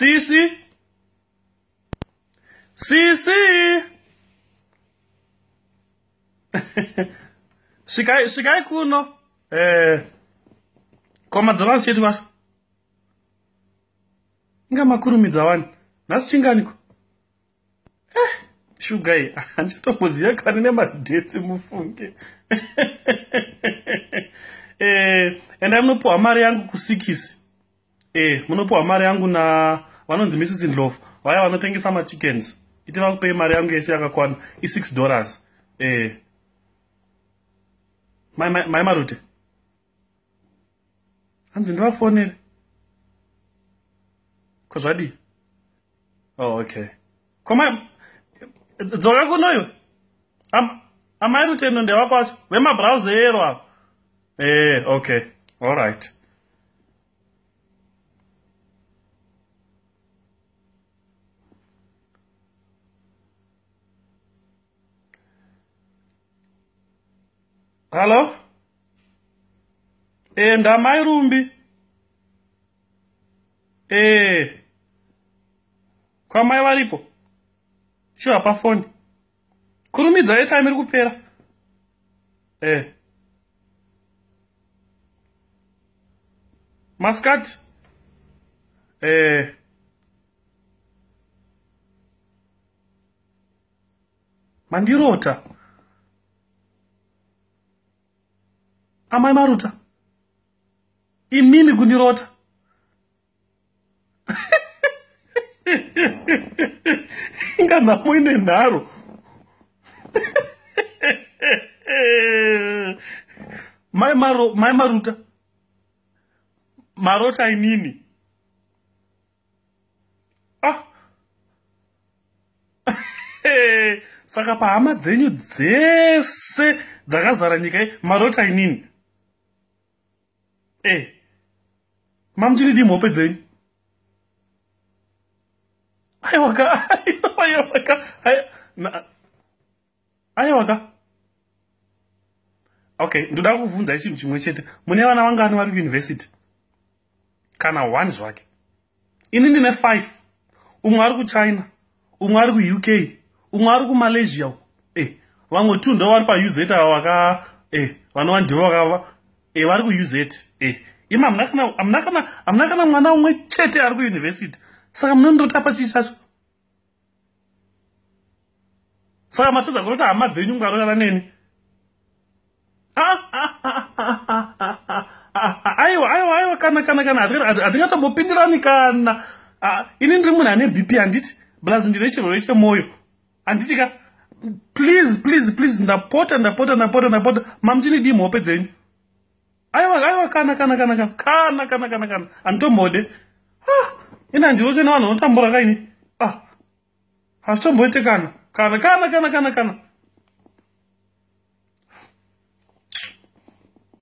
Sisi. Sisi. Svikai kuno. Koma dzavanu cheti basa. Inga makurumidza wani. Nasi chinganiko. Shugai. Handitombozia kare nemadhetsi mufunge. Enda munopuwa mari yangu ku6. Munopuwa mari yangu na vanonzi Mrs. Ndlovu. Vaya vanotengesa machickens. Iti vakupei mari yangu yese yakakwana $6. Mai Marute. Hanzi ndivafonere. Kozvadi. Oh, okay. Koma dzoka kunoyo. Amai Rutendo ndevakwacho. Vema browser ero apo. Okay. All right. Hello? Ndamai Rumbi. Kwa mai varipo. Chiva pafoni. Kurumidza airtime iri kupera. Maskati. Mandirota. Amai Maruta. Inini kundirota. Inga namuine nharo. Mai Maruta. Marota Inini. Saka pahama dzenyu dzese dzakazara nyika Marota Inini. Mamuchiridi mhope dzenyu. Aiwaka. Okay, ndoda kuvunza chinhu chimwe chete. Mune vana vangani vari kuuniversity? Kana 1 zvake. Ini ndine 5. Umwe ari kuChina, umwe ari kuUK, umwe ari kuMalaysia. Vamwe 2 ndo vari paUZ vaka vanova ndivo vakava vari kuUZ. Ima amuna kana mwana umwe chete ari kuuniversity. Saka munondotapa chii chacho? Saka matadza kuti hama dzenyu mungarorana neni. Aiwa kana hatingatombopindirani kana. Ini ndiri munhu ane BP handiti, blazi ndine chirwere chemwoyo. Handiti ka please ndapota mamuchinidi mhope dzenyu. Aiwa kana handitombode. Ina handinocho nevanhu vanotambura kaini. Hazvitomboite kana.